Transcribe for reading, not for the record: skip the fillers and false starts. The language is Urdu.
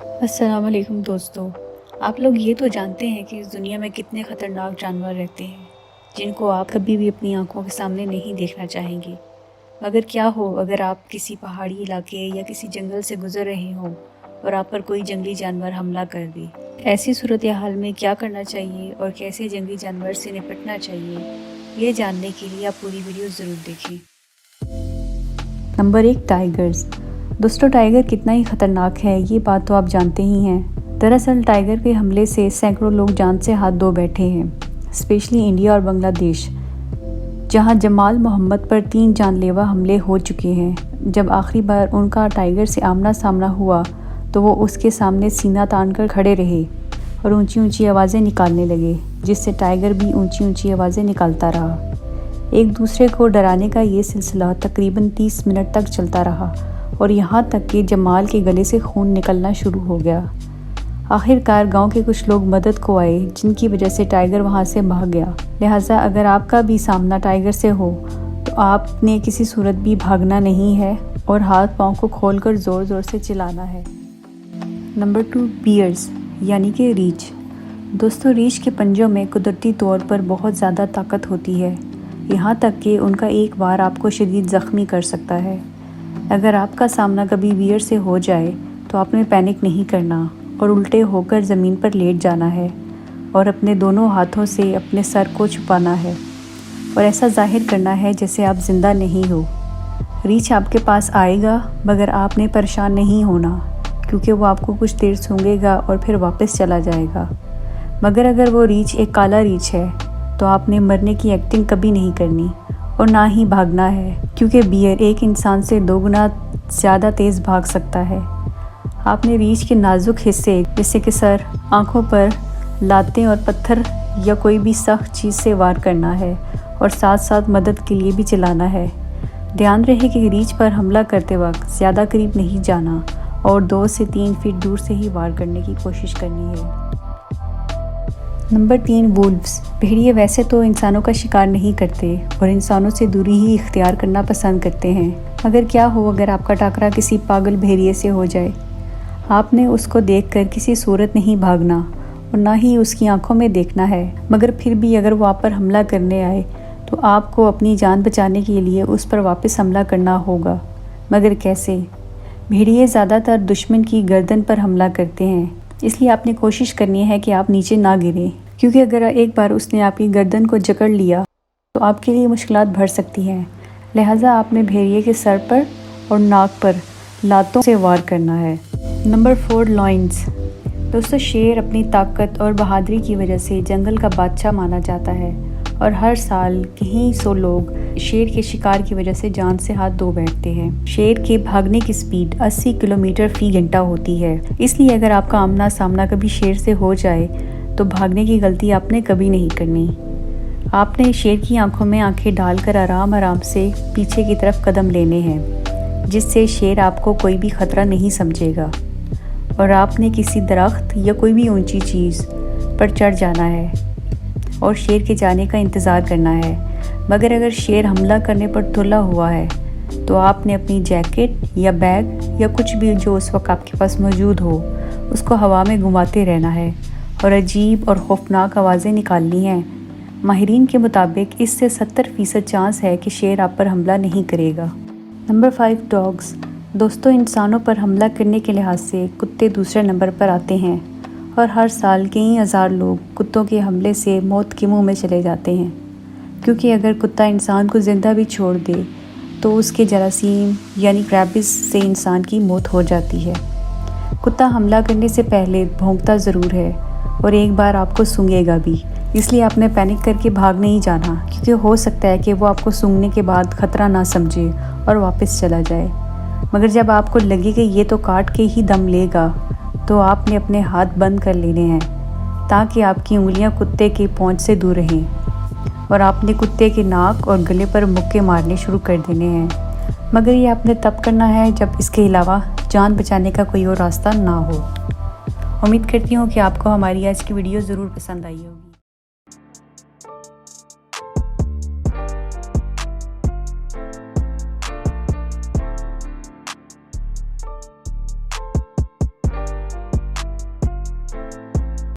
السلام علیکم دوستو، آپ لوگ یہ تو جانتے ہیں کہ اس دنیا میں کتنے خطرناک جانور رہتے ہیں جن کو آپ کبھی بھی اپنی آنکھوں کے سامنے نہیں دیکھنا چاہیں گے، مگر کیا ہو اگر آپ کسی پہاڑی علاقے یا کسی جنگل سے گزر رہے ہوں اور آپ پر کوئی جنگلی جانور حملہ کر دے۔ ایسی صورتحال میں کیا کرنا چاہیے اور کیسے جنگلی جانور سے نپٹنا چاہیے، یہ جاننے کے لیے آپ پوری ویڈیو ضرور دیکھیں۔ Number 1، tigers. دوستو، ٹائیگر کتنا ہی خطرناک ہے یہ بات تو آپ جانتے ہی ہیں۔ دراصل ٹائیگر کے حملے سے سینکڑوں لوگ جان سے ہاتھ دھو بیٹھے ہیں، اسپیشلی انڈیا اور بنگلہ دیش، جہاں جمال محمد پر 3 جان لیوا حملے ہو چکے ہیں۔ جب آخری بار ان کا ٹائیگر سے آمنا سامنا ہوا تو وہ اس کے سامنے سینہ تان کر کھڑے رہے اور اونچی اونچی آوازیں نکالنے لگے، جس سے ٹائیگر بھی اونچی اونچی آوازیں نکالتا رہا۔ ایک دوسرے کو ڈرانے کا یہ سلسلہ تقریباً 30 منٹ تک چلتا رہا اور یہاں تک کہ جمال کے گلے سے خون نکلنا شروع ہو گیا۔ آخر کار گاؤں کے کچھ لوگ مدد کو آئے، جن کی وجہ سے ٹائیگر وہاں سے بھاگ گیا۔ لہٰذا اگر آپ کا بھی سامنا ٹائیگر سے ہو تو آپ نے کسی صورت بھی بھاگنا نہیں ہے اور ہاتھ پاؤں کو کھول کر زور زور سے چلانا ہے۔ نمبر 2، بیئرز یعنی کہ ریچھ۔ دوستو، ریچھ کے پنجوں میں قدرتی طور پر بہت زیادہ طاقت ہوتی ہے، یہاں تک کہ ان کا ایک وار آپ کو شدید زخمی کر سکتا ہے۔ اگر آپ کا سامنا کبھی بیئر سے ہو جائے تو آپ نے پینک نہیں کرنا اور الٹے ہو کر زمین پر لیٹ جانا ہے اور اپنے دونوں ہاتھوں سے اپنے سر کو چھپانا ہے اور ایسا ظاہر کرنا ہے جیسے آپ زندہ نہیں ہو۔ ریچھ آپ کے پاس آئے گا مگر آپ نے پریشان نہیں ہونا، کیونکہ وہ آپ کو کچھ دیر سونگے گا اور پھر واپس چلا جائے گا۔ مگر اگر وہ ریچھ ایک کالا ریچھ ہے تو آپ نے مرنے کی ایکٹنگ کبھی نہیں کرنی اور نہ ہی بھاگنا ہے، کیونکہ بیئر ایک انسان سے 2 گنا زیادہ تیز بھاگ سکتا ہے۔ آپ نے ریچھ کے نازک حصے جیسے کہ سر، آنکھوں پر لاتیں اور پتھر یا کوئی بھی سخت چیز سے وار کرنا ہے اور ساتھ ساتھ مدد کے لیے بھی چلانا ہے۔ دھیان رہے کہ ریچھ پر حملہ کرتے وقت زیادہ قریب نہیں جانا اور 2 سے 3 فٹ دور سے ہی وار کرنے کی کوشش کرنی ہے۔ نمبر 3، وولفز۔ بھیڑیے ویسے تو انسانوں کا شکار نہیں کرتے اور انسانوں سے دوری ہی اختیار کرنا پسند کرتے ہیں، مگر کیا ہو اگر آپ کا ٹاکرا کسی پاگل بھیڑیے سے ہو جائے؟ آپ نے اس کو دیکھ کر کسی صورت نہیں بھاگنا اور نہ ہی اس کی آنکھوں میں دیکھنا ہے، مگر پھر بھی اگر وہ آپ پر حملہ کرنے آئے تو آپ کو اپنی جان بچانے کے لیے اس پر واپس حملہ کرنا ہوگا۔ مگر کیسے؟ بھیڑیے زیادہ تر دشمن کی گردن پر حملہ کرتے ہیں، اس لیے آپ نے کوشش کرنی ہے کہ آپ نیچے نہ گریں، کیونکہ اگر ایک بار اس نے آپ کی گردن کو جکڑ لیا تو آپ کے لیے مشکلات بڑھ سکتی ہیں۔ لہٰذا آپ نے بھیڑیے کے سر پر اور ناک پر لاتوں سے وار کرنا ہے۔ Number 4، lines. دوستو، شیر اپنی طاقت اور بہادری کی وجہ سے جنگل کا بادشاہ مانا جاتا ہے اور ہر سال کئی سو لوگ شیر کے شکار کی وجہ سے جان سے ہاتھ دھو بیٹھتے ہیں۔ شیر کے بھاگنے کی سپیڈ 80 کلومیٹر فی گھنٹہ ہوتی ہے، اس لیے اگر آپ کا آمنا سامنا کبھی شیر سے ہو جائے تو بھاگنے کی غلطی آپ نے کبھی نہیں کرنی۔ آپ نے شیر کی آنکھوں میں آنکھیں ڈال کر آرام آرام سے پیچھے کی طرف قدم لینے ہیں، جس سے شیر آپ کو کوئی بھی خطرہ نہیں سمجھے گا، اور آپ نے کسی درخت یا کوئی بھی اونچی چیز پر چڑھ جانا ہے اور شیر کے جانے کا انتظار کرنا ہے۔ مگر اگر شیر حملہ کرنے پر تلا ہوا ہے تو آپ نے اپنی جیکٹ یا بیگ یا کچھ بھی جو اس وقت آپ کے پاس موجود ہو اس کو ہوا میں گھماتے رہنا ہے اور عجیب اور خوفناک آوازیں نکالنی ہیں۔ ماہرین کے مطابق اس سے 70% چانس ہے کہ شیر آپ پر حملہ نہیں کرے گا۔ Number 5، dogs. دوستو، انسانوں پر حملہ کرنے کے لحاظ سے کتے دوسرے نمبر پر آتے ہیں اور ہر سال کئی ہزار لوگ کتوں کے حملے سے موت کے منہ میں چلے جاتے ہیں، کیونکہ اگر کتا انسان کو زندہ بھی چھوڑ دے تو اس کے جراثیم یعنی ریبز سے انسان کی موت ہو جاتی ہے۔ کتا حملہ کرنے سے پہلے بھونکتا ضرور ہے اور ایک بار آپ کو سونگھے گا بھی، اس لیے آپ نے پینک کر کے بھاگ نہیں جانا، کیونکہ ہو سکتا ہے کہ وہ آپ کو سونگھنے کے بعد خطرہ نہ سمجھے اور واپس چلا جائے۔ مگر جب آپ کو لگے کہ یہ تو کاٹ کے ہی دم لے گا تو آپ نے اپنے ہاتھ بند کر لینے ہیں تاکہ آپ کی انگلیاں کتے کی پہنچ سے دور رہیں، اور آپ نے کتے کے ناک اور گلے پر مکے مارنے شروع کر دینے ہیں۔ مگر یہ آپ نے تب کرنا ہے جب اس کے علاوہ جان بچانے کا کوئی اور راستہ نہ ہو۔ امید کرتی ہوں کہ آپ کو ہماری آج کی ویڈیو ضرور پسند آئی ہوگی۔